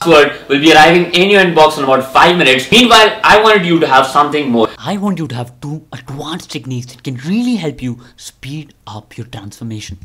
password will be arriving in your inbox in about 5 minutes. Meanwhile, I wanted you to have something more. I want you to have 2 advanced techniques that can really help you speed up your transformation.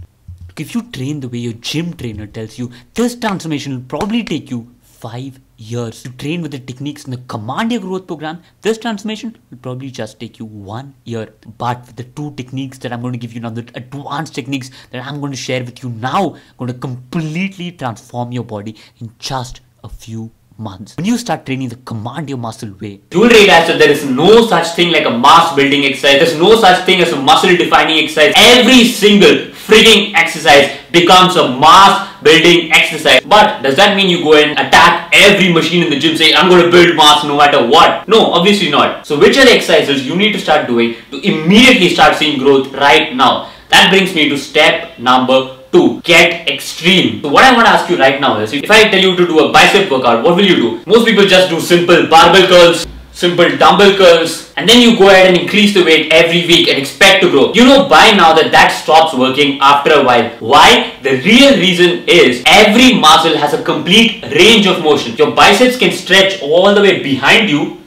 Look, if you train the way your gym trainer tells you, this transformation will probably take you 5 years. To train with the techniques in the Command Your Growth program, this transformation will probably just take you 1 year. But with the 2 techniques that I'm going to give you now, the advanced techniques that I'm going to share with you now, going to completely transform your body in just a few months. When you start training the Command Your Muscle way, you will realize that there is no such thing like a mass building exercise. There's no such thing as a muscle defining exercise. Every single freaking exercise becomes a mass building exercise. But does that mean you go and attack every machine in the gym saying, I'm going to build mass no matter what? No, obviously not. So which are the exercises you need to start doing to immediately start seeing growth right now? That brings me to step number 2. Get extreme. So what I want to ask you right now is, if I tell you to do a bicep workout, what will you do? Most people just do simple barbell curls, simple dumbbell curls, and then you go ahead and increase the weight every week and expect to grow. You know by now that stops working after a while. Why? The real reason is every muscle has a complete range of motion. Your biceps can stretch all the way behind you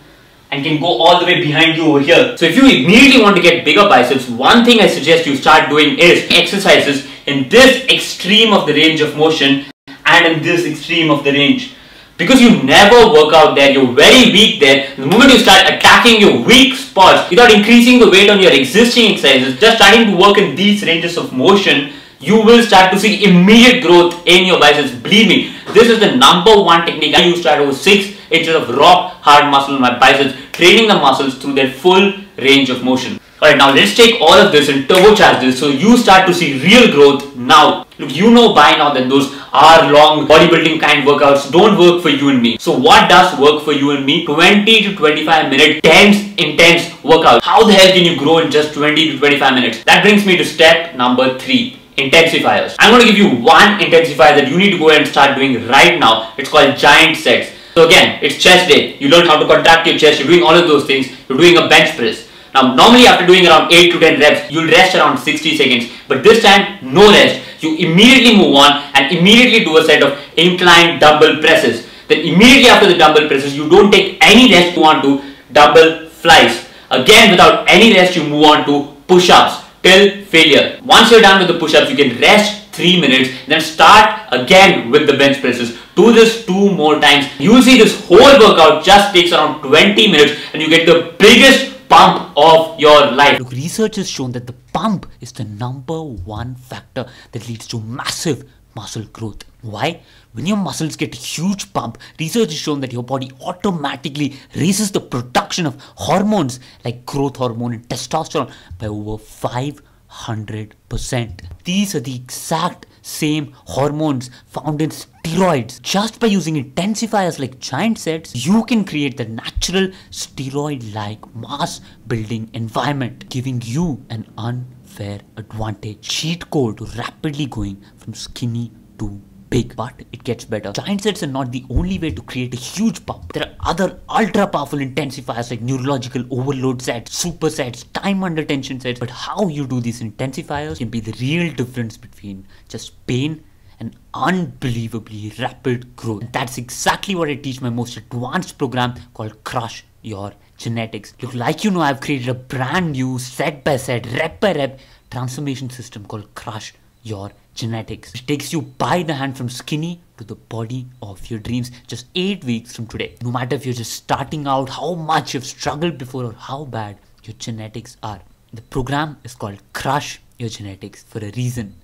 and can go all the way behind you over here. So if you immediately want to get bigger biceps, one thing I suggest you start doing is exercises in this extreme of the range of motion and in this extreme of the range. Because you never work out there, you're very weak there. The moment you start attacking your weak spots without increasing the weight on your existing exercises, just starting to work in these ranges of motion, you will start to see immediate growth in your biceps. Believe me, this is the #1 technique I used to add over 6 inches of rock hard muscle in my biceps, training the muscles through their full range of motion. Alright, now let's take all of this and turbocharge this so you start to see real growth now. Look, you know by now that those hour-long bodybuilding kind workouts don't work for you and me. So what does work for you and me? 20 to 25 minute intense workout. How the hell can you grow in just 20 to 25 minutes? That brings me to step number 3. Intensifiers. I'm going to give you one intensifier that you need to go ahead and start doing right now. It's called giant sets. So again, it's chest day. You learn how to contract your chest. You're doing all of those things. You're doing a bench press. Now, normally after doing around 8 to 10 reps, you'll rest around 60 seconds. But this time, no rest. You immediately move on and immediately do a set of inclined dumbbell presses. Then immediately after the dumbbell presses, you don't take any rest. You want to dumbbell flies. Again, without any rest, you move on to push-ups till failure. Once you're done with the push-ups, you can rest 3 minutes, then start again with the bench presses. Do this 2 more times. You'll see this whole workout just takes around 20 minutes and you get the biggest pump of your life. Look, research has shown that the pump is the #1 factor that leads to massive muscle growth. Why? When your muscles get a huge pump, research has shown that your body automatically raises the production of hormones like growth hormone and testosterone by over 500%. These are the exact same hormones found in steroids. Just by using intensifiers like giant sets, you can create the natural steroid-like mass building environment, giving you an unfair advantage. Cheat code to rapidly going from skinny to big. But it gets better. Giant sets are not the only way to create a huge pump. There are other ultra powerful intensifiers like neurological overload sets, super sets, time under tension sets. But how you do these intensifiers can be the real difference between just pain and unbelievably rapid growth. And that's exactly what I teach my most advanced program called Crush Your Genetics. Look, like you know, I've created a brand new set by set, rep by rep transformation system called Crush Your Genetics. It takes you by the hand from skinny to the body of your dreams just 8 weeks from today. No matter if you're just starting out, how much you've struggled before, or how bad your genetics are. The program is called Crush Your Genetics for a reason.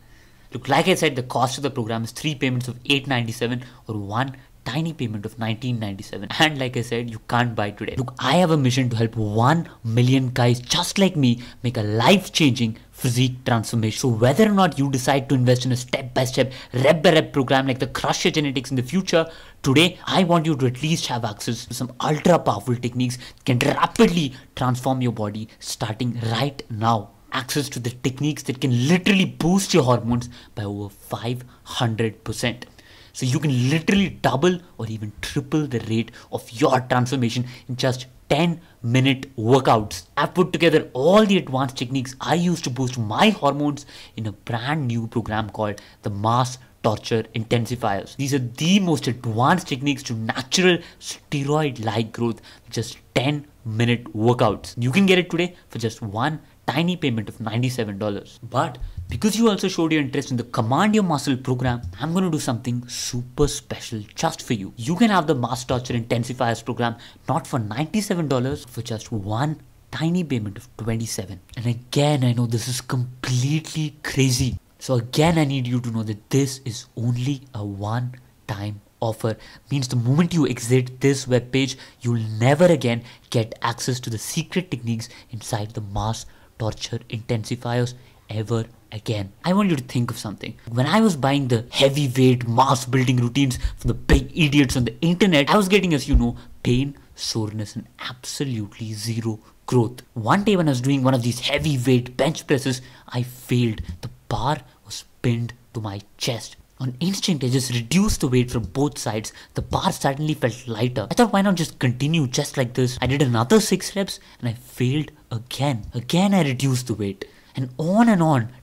Look, like I said, the cost of the program is 3 payments of $897 or 1 tiny payment of $1997. And like I said, you can't buy today. Look, I have a mission to help 1 million guys just like me make a life-changing physique transformation. So whether or not you decide to invest in a step-by-step, rep-by-rep program like the Crush Your Genetics in the future, today I want you to at least have access to some ultra-powerful techniques that can rapidly transform your body starting right now. Access to the techniques that can literally boost your hormones by over 500%. So you can literally double or even triple the rate of your transformation in just 10-minute workouts. I've put together all the advanced techniques I use to boost my hormones in a brand new program called the Mass torture intensifiers. These are the most advanced techniques to natural steroid-like growth, just 10-minute workouts. You can get it today for just one tiny payment of $97. But because you also showed your interest in the Command Your Muscle program, I'm going to do something super special just for you. You can have the Mass Torture Intensifiers program not for $97, for just one tiny payment of $27. And again, I know this is completely crazy. So again, I need you to know that this is only a one-time offer. Means the moment you exit this webpage, you'll never again get access to the secret techniques inside the Mass Torture Intensifiers ever again. I want you to think of something. When I was buying the heavyweight mass building routines from the big idiots on the internet, I was getting, as you know, pain, soreness, and absolutely zero growth. One day when I was doing one of these heavyweight bench presses, I failed. The bar was pinned to my chest. On instinct, I just reduced the weight from both sides. The bar suddenly felt lighter. I thought, why not just continue just like this? I did another 6 reps and I failed again. Again, I reduced the weight. And on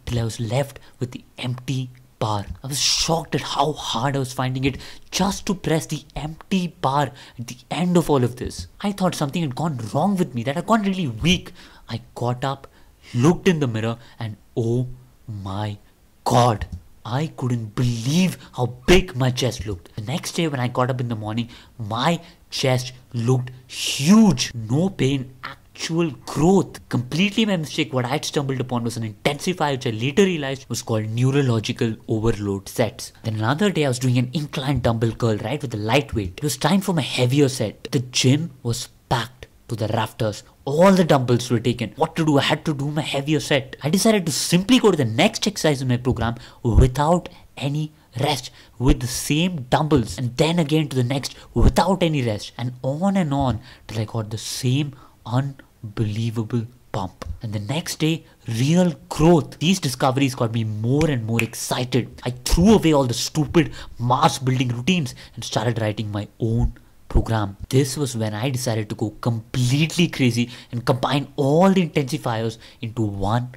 till I was left with the empty bar. I was shocked at how hard I was finding it just to press the empty bar at the end of all of this. I thought something had gone wrong with me, that I'd gone really weak. I got up, looked in the mirror, and oh my God, I couldn't believe how big my chest looked. The next day when I got up in the morning, my chest looked huge. No pain, actual growth. Completely my mistake. What I had stumbled upon was an intensifier which I later realized was called neurological overload sets. Then another day I was doing an incline dumbbell curl, right, with a lightweight. It was time for my heavier set. The gym was packed to the rafters. All the dumbbells were taken. What to do? I had to do my heavier set. I decided to simply go to the next exercise in my program without any rest, with the same dumbbells, and then again to the next without any rest, and on till I got the same unbelievable pump. And the next day, real growth. These discoveries got me more and more excited. I threw away all the stupid mass building routines and started writing my own program. This was when I decided to go completely crazy and combine all the intensifiers into one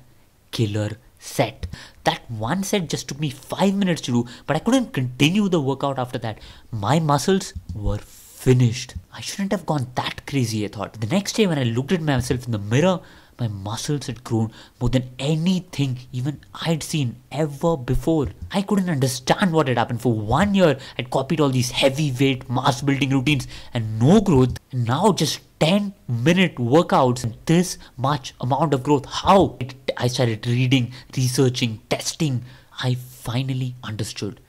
killer set. That one set just took me 5 minutes to do, but I couldn't continue the workout after that. My muscles were finished. I shouldn't have gone that crazy, I thought. The next day when I looked at myself in the mirror, my muscles had grown more than anything even I'd seen ever before. I couldn't understand what had happened. For 1 year, I'd copied all these heavyweight mass building routines and no growth. And now just 10-minute workouts and this much amount of growth. How? I started reading, researching, testing. I finally understood.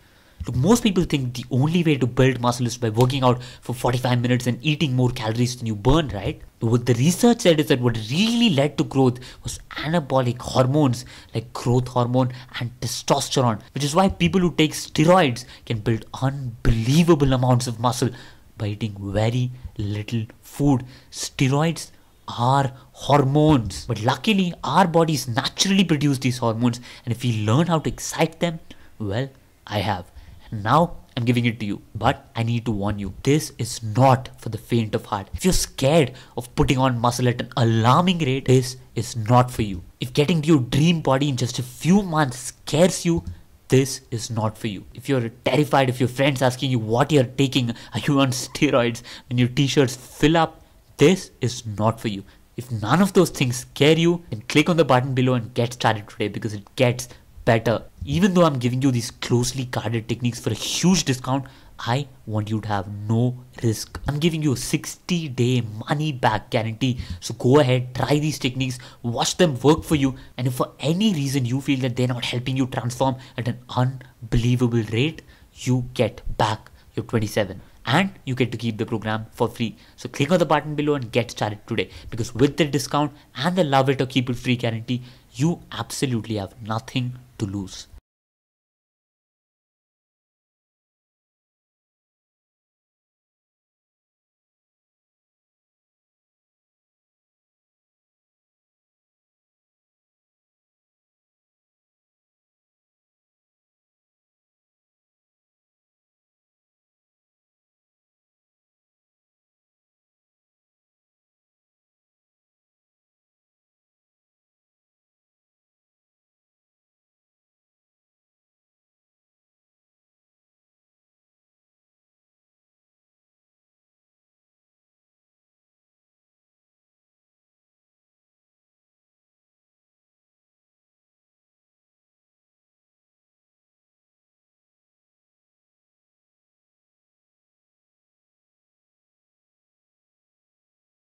Look, most people think the only way to build muscle is by working out for 45 minutes and eating more calories than you burn, right? But what the research said is that what really led to growth was anabolic hormones like growth hormone and testosterone, which is why people who take steroids can build unbelievable amounts of muscle by eating very little food. Steroids are hormones, but luckily our bodies naturally produce these hormones, and if we learn how to excite them, well, I have. Now I'm giving it to you, but I need to warn you, this is not for the faint of heart. If you're scared of putting on muscle at an alarming rate, this is not for you. If getting to your dream body in just a few months scares you, this is not for you. If you're terrified of your friends asking you what you're taking, are you on steroids, when your t-shirts fill up, this is not for you. If none of those things scare you, then click on the button below and get started today, because it gets better. Even though I'm giving you these closely guarded techniques for a huge discount, I want you to have no risk. I'm giving you a 60-day money back guarantee. So go ahead, try these techniques, watch them work for you. And if for any reason you feel that they're not helping you transform at an unbelievable rate, you get back your $27. And you get to keep the program for free. So click on the button below and get started today. Because with the discount and the love it or keep it free guarantee, you absolutely have nothing to lose.